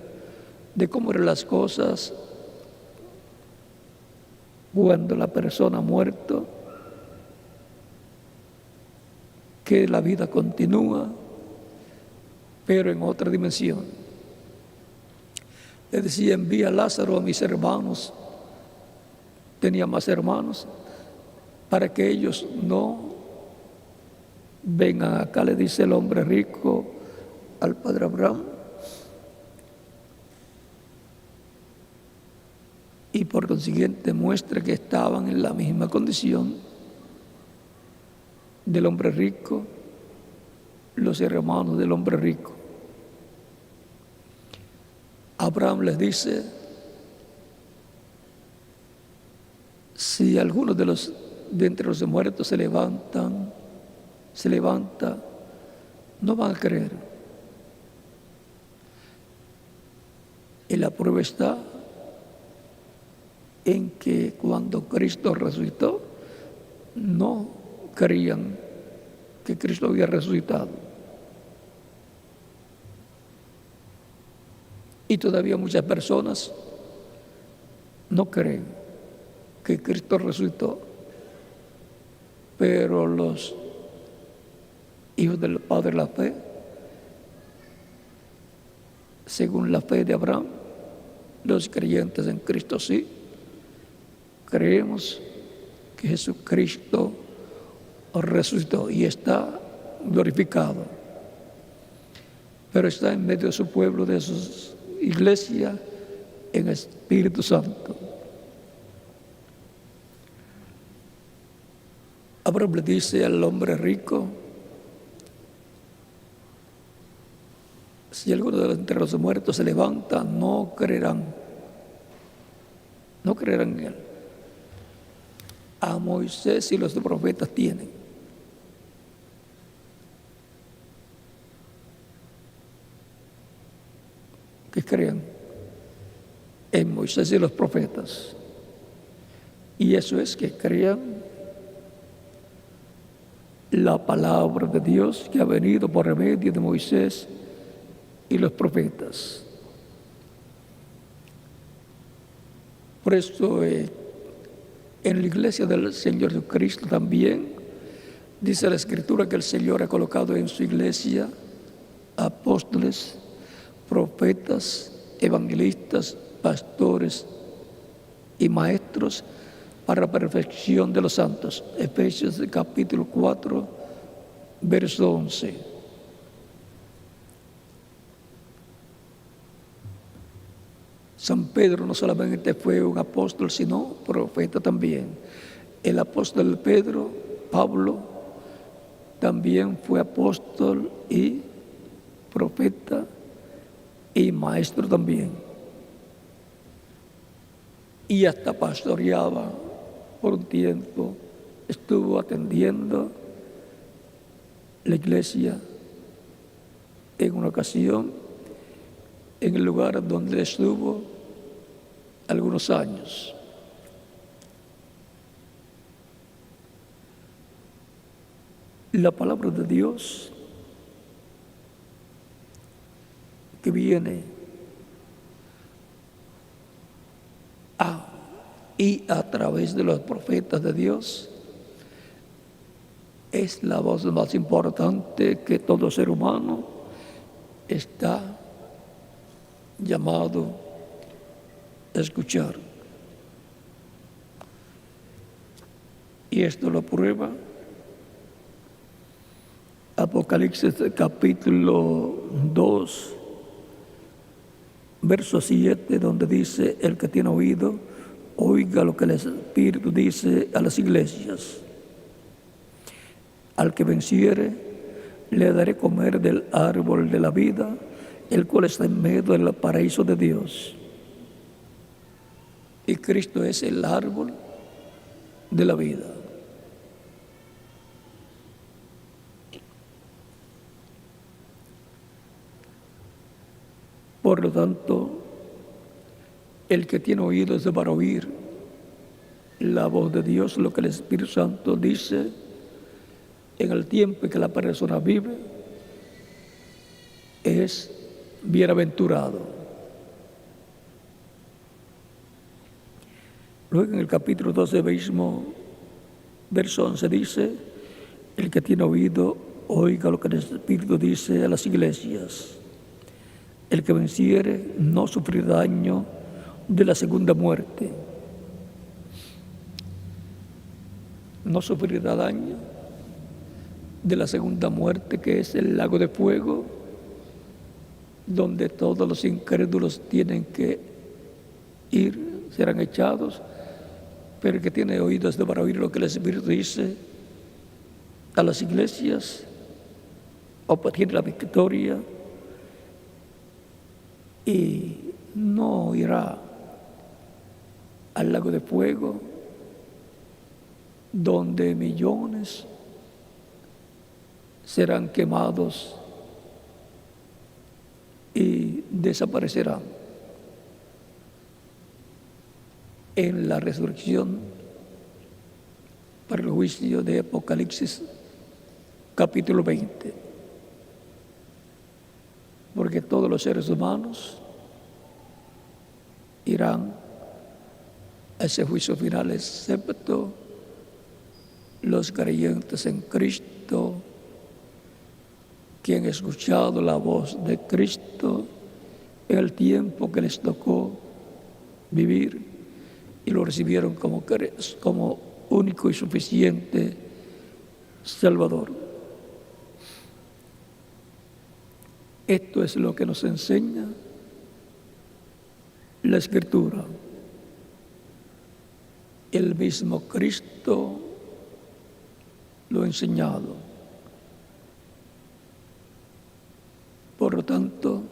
de cómo eran las cosas cuando la persona ha muerto, que la vida continúa, pero en otra dimensión. Le decía: envía a Lázaro a mis hermanos. Tenía más hermanos, para que ellos no vengan acá, le dice el hombre rico al padre Abraham, y por consiguiente muestra que estaban en la misma condición del hombre rico, los hermanos del hombre rico. Abraham les dice, si alguno de entre los muertos se levanta, no van a creer. Y la prueba está en que cuando Cristo resucitó, no creían que Cristo había resucitado. Y todavía muchas personas no creen que Cristo resucitó, pero los hijos del Padre de la fe, según la fe de Abraham, los creyentes en Cristo sí, creemos que Jesucristo resucitó y está glorificado, pero está en medio de su pueblo, de su iglesia, en Espíritu Santo. Abraham le dice al hombre rico, si alguno de entre los muertos se levanta, no creerán en él. A Moisés y los profetas tienen. Que crean en Moisés y los profetas. Y eso es que crean la palabra de Dios que ha venido por medio de Moisés y los profetas. Por eso en la iglesia del Señor Jesucristo también dice la Escritura que el Señor ha colocado en su iglesia apóstoles, profetas, evangelistas, pastores y maestros para la perfección de los santos. Efesios capítulo 4, verso 11. San Pedro no solamente fue un apóstol, sino profeta también. El apóstol Pedro, Pablo, también fue apóstol y profeta y maestro también. Y hasta pastoreaba por un tiempo, estuvo atendiendo la iglesia en una ocasión en el lugar donde estuvo algunos años. La palabra de Dios que viene a través de los profetas de Dios es la voz más importante que todo ser humano está llamado a escuchar. Y esto lo prueba Apocalipsis capítulo 2, verso 7, donde dice: el que tiene oído, oiga lo que el Espíritu dice a las iglesias. Al que venciere, le daré comer del árbol de la vida, el cual está en medio del paraíso de Dios. Y Cristo es el árbol de la vida. Por lo tanto, el que tiene oídos para oír la voz de Dios, lo que el Espíritu Santo dice en el tiempo en que la persona vive, es bienaventurado. Luego en el capítulo 12 mismo, verso 11 dice: el que tiene oído, oiga lo que el Espíritu dice a las iglesias. El que venciere no sufrirá daño de la segunda muerte. No sufrirá daño de la segunda muerte, que es el lago de fuego, donde todos los incrédulos tienen que ir, serán echados. Pero el que tiene oídos para oír lo que el Espíritu dice a las iglesias, obtener la victoria y no irá al lago de fuego donde millones serán quemados y desaparecerán. En la resurrección para el juicio de Apocalipsis capítulo 20, porque todos los seres humanos irán a ese juicio final, excepto los creyentes en Cristo, que han escuchado la voz de Cristo en el tiempo que les tocó vivir y lo recibieron como único y suficiente Salvador. Esto es lo que nos enseña la Escritura. El mismo Cristo lo ha enseñado. Por lo tanto,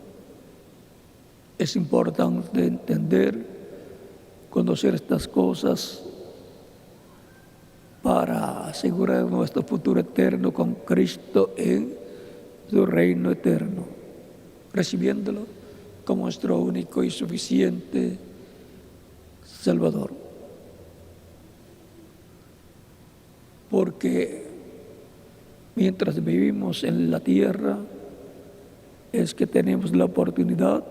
es importante entender, conocer estas cosas para asegurar nuestro futuro eterno con Cristo en su reino eterno, recibiéndolo como nuestro único y suficiente Salvador. Porque mientras vivimos en la tierra, es que tenemos la oportunidad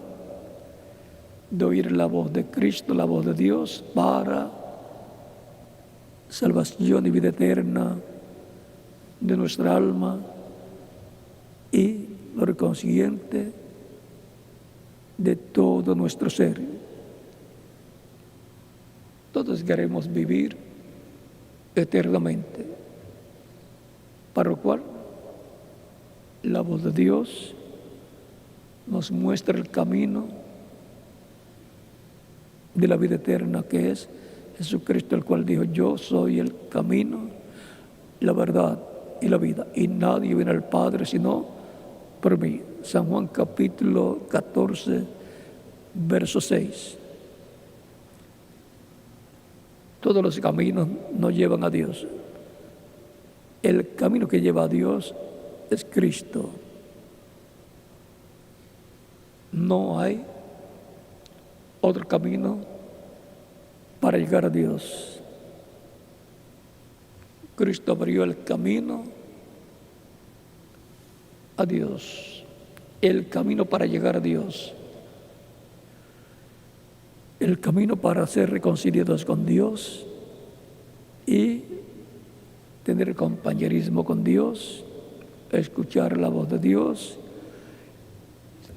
de oír la voz de Cristo, la voz de Dios, para salvación y vida eterna de nuestra alma y, por consiguiente, de todo nuestro ser. Todos queremos vivir eternamente, para lo cual la voz de Dios nos muestra el camino de la vida eterna, que es Jesucristo, el cual dijo: yo soy el camino, la verdad y la vida, y nadie viene al Padre sino por mí. San Juan capítulo 14, verso 6. Todos los caminos no llevan a Dios. El camino que lleva a Dios es Cristo. No hay otro camino para llegar a Dios. Cristo abrió el camino a Dios, el camino para llegar a Dios, el camino para ser reconciliados con Dios y tener compañerismo con Dios, escuchar la voz de Dios,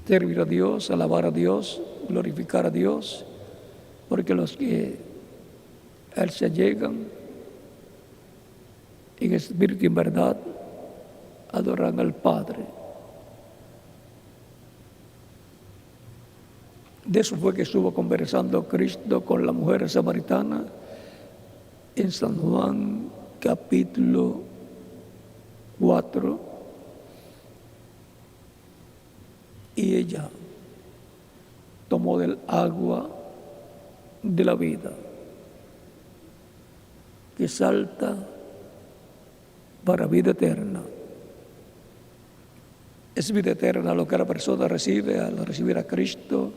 servir a Dios, alabar a Dios, glorificar a Dios, porque los que a Él se allegan en espíritu y en verdad adoran al Padre. De eso fue que estuvo conversando Cristo con la mujer samaritana en San Juan capítulo 4, y ella tomó del agua de la vida que salta para vida eterna. Es vida eterna lo que la persona recibe al recibir a Cristo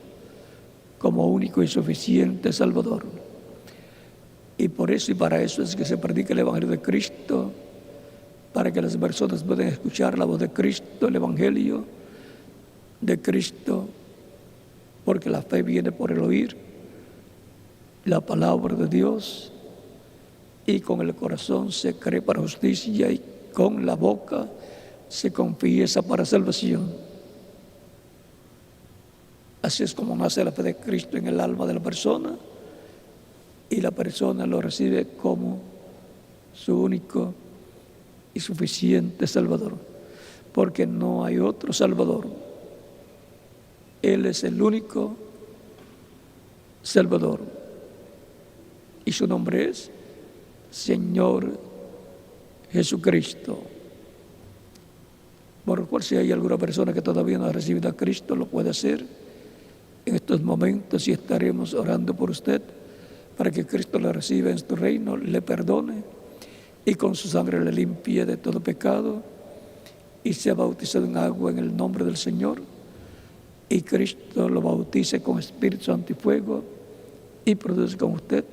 como único y suficiente Salvador. Y por eso y para eso es que se predica el Evangelio de Cristo, para que las personas puedan escuchar la voz de Cristo, el Evangelio de Cristo, porque la fe viene por el oír la palabra de Dios, y con el corazón se cree para justicia y con la boca se confiesa para salvación. Así es como nace la fe de Cristo en el alma de la persona, y la persona lo recibe como su único y suficiente Salvador, porque no hay otro Salvador. Él es el único Salvador, y su nombre es Señor Jesucristo. Por lo cual, si hay alguna persona que todavía no ha recibido a Cristo, lo puede hacer en estos momentos y estaremos orando por usted para que Cristo le reciba en su reino, le perdone y con su sangre le limpie de todo pecado y sea bautizado en agua en el nombre del Señor, y Cristo lo bautice con Espíritu Santo y fuego y produzca en usted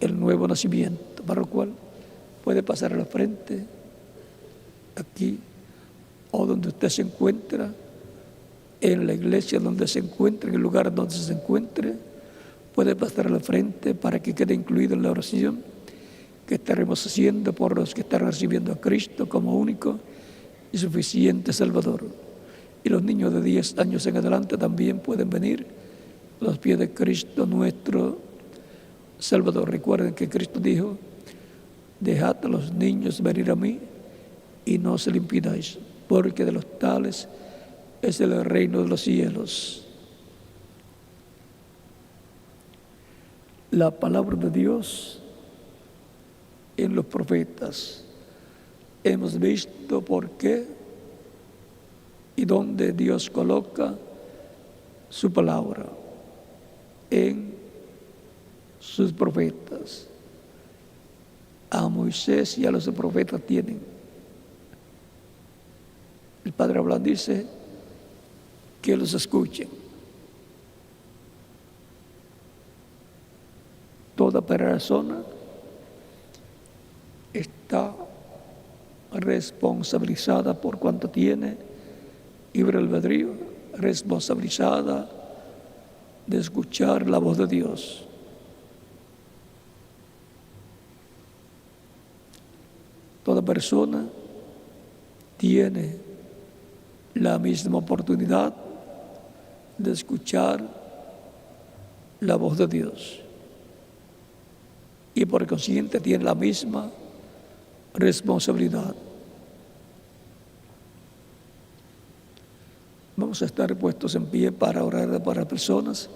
el nuevo nacimiento, para lo cual puede pasar a la frente, aquí o donde usted se encuentra, en la iglesia donde se encuentre, en el lugar donde se encuentre, puede pasar a la frente para que quede incluido en la oración que estaremos haciendo por los que están recibiendo a Cristo como único y suficiente Salvador. Y los niños de 10 años en adelante también pueden venir a los pies de Cristo nuestro Salvador. Recuerden que Cristo dijo: dejad a los niños venir a mí y no se lo impidáis, porque de los tales es el reino de los cielos. La palabra de Dios en los profetas. Hemos visto por qué y dónde Dios coloca su palabra en sus profetas. A Moisés y a los profetas tienen. El Padre Abraham dice que los escuchen. Toda persona está responsabilizada por cuanto tiene libre albedrío, responsabilizada de escuchar la voz de Dios. Toda persona tiene la misma oportunidad de escuchar la voz de Dios y por consiguiente tiene la misma responsabilidad. Vamos a estar puestos en pie para orar para personas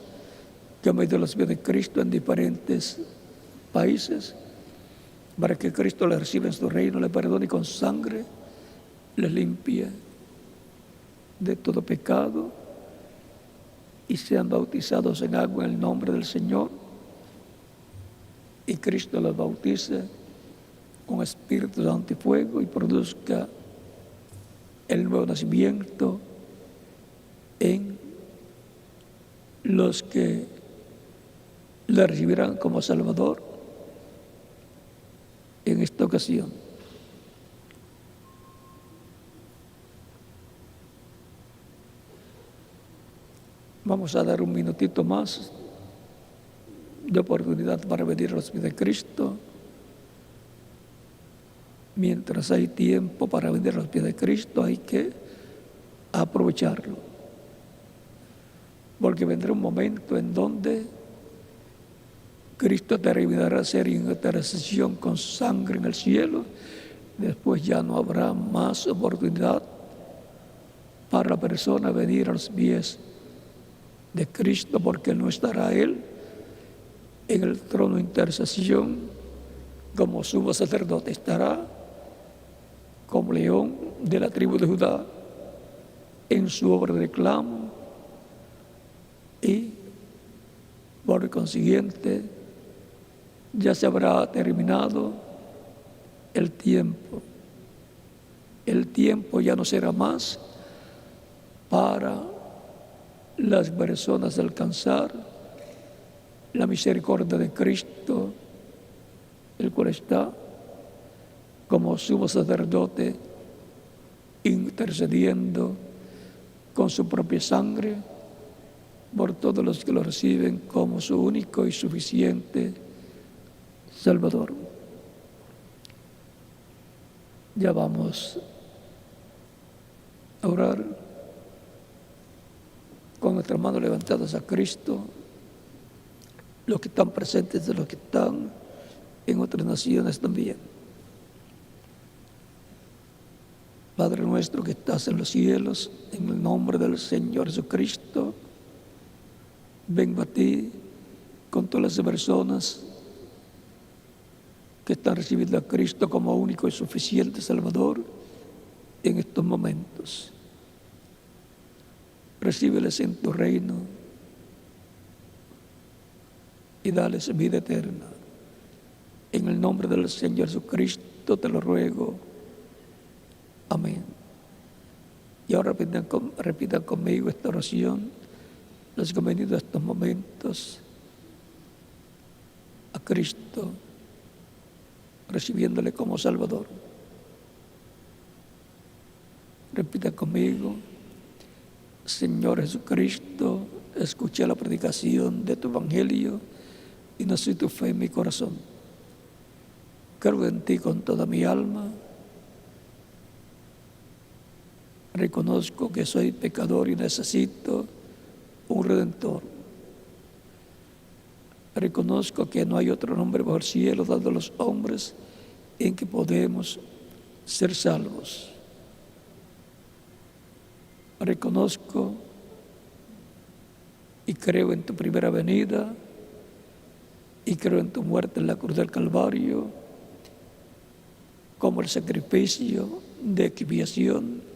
que han oído los pies de Cristo en diferentes países, para que Cristo les reciba en su reino, le perdone y con su sangre les limpie de todo pecado y sean bautizados en agua en el nombre del Señor, y Cristo los bautice con Espíritu Santo y fuego y produzca el nuevo nacimiento en los que le recibirán como Salvador en esta ocasión. Vamos a dar un minutito más de oportunidad para venir a los pies de Cristo. Mientras hay tiempo para venir a los pies de Cristo, hay que aprovecharlo. Porque vendrá un momento en donde Cristo terminará de hacer intercesión con sangre en el cielo. Después ya no habrá más oportunidad para la persona venir a los pies de Cristo, porque no estará Él en el trono de intercesión como sumo sacerdote, estará como león de la tribu de Judá en su obra de reclamo, y por consiguiente ya se habrá terminado el tiempo. El tiempo ya no será más para las personas alcanzar la misericordia de Cristo, el cual está como sumo sacerdote intercediendo con su propia sangre por todos los que lo reciben como su único y suficiente Salvador. Ya vamos a orar con nuestras manos levantadas a Cristo, los que están presentes y los que están en otras naciones también. Padre nuestro que estás en los cielos, en el nombre del Señor Jesucristo, vengo a ti con todas las personas que están recibiendo a Cristo como único y suficiente Salvador, en estos momentos. Recíbeles en tu reino y dales vida eterna. En el nombre del Señor Jesucristo te lo ruego. Amén. Y ahora repitan conmigo esta oración, los que han venido a estos momentos a Cristo, recibiéndole como Salvador. Repita conmigo: Señor Jesucristo, escuché la predicación de tu Evangelio y nací tu fe en mi corazón. Creo en ti con toda mi alma. Reconozco que soy pecador y necesito un Redentor. Reconozco que no hay otro nombre bajo el cielo dado a los hombres en que podemos ser salvos. Reconozco y creo en tu primera venida y creo en tu muerte en la cruz del Calvario como el sacrificio de expiación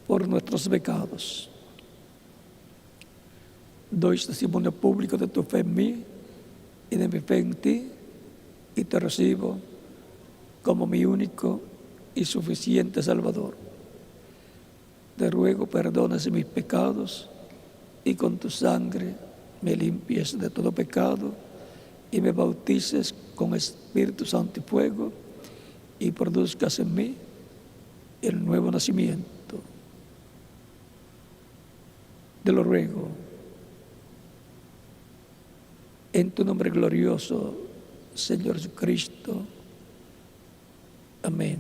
por nuestros pecados. Doy testimonio público de tu fe en mí y de mi fe en ti, y te recibo como mi único y suficiente Salvador. Te ruego perdones mis pecados y con tu sangre me limpies de todo pecado y me bautices con Espíritu Santo y fuego y produzcas en mí el nuevo nacimiento. Te lo ruego en tu nombre glorioso, Señor Jesucristo. Amén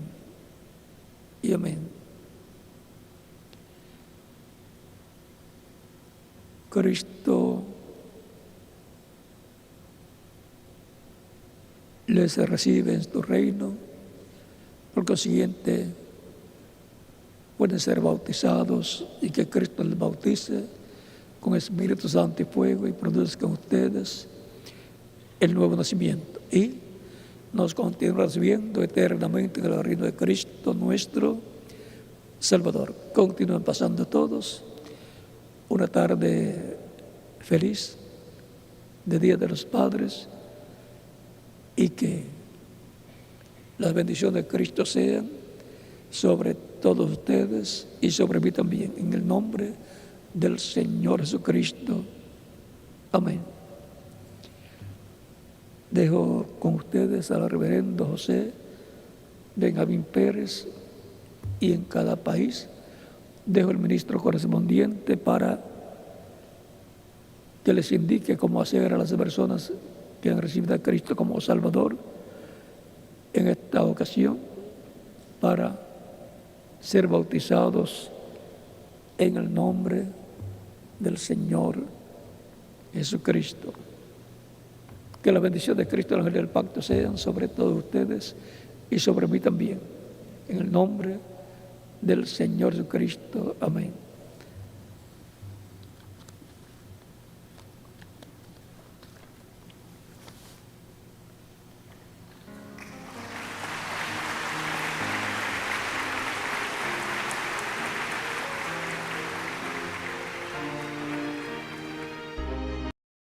y amén. Cristo les recibe en tu reino. Por consiguiente, pueden ser bautizados y que Cristo les bautice con Espíritu Santo y fuego y produzca en ustedes el nuevo nacimiento. Y nos continúa recibiendo eternamente en el reino de Cristo nuestro Salvador. Continúen pasando todos una tarde feliz de Día de los Padres y que las bendiciones de Cristo sean sobre todos ustedes y sobre mí también, en el nombre del Señor Jesucristo. Amén. Dejo con ustedes al reverendo José Benjamín Pérez y en cada país dejo el ministro correspondiente para que les indique cómo hacer a las personas que han recibido a Cristo como Salvador en esta ocasión para ser bautizados en el nombre del Señor Jesucristo. Que la bendición de Cristo, el Ángel del Pacto, sean sobre todos ustedes y sobre mí también. En el nombre del Señor Jesucristo. Amén.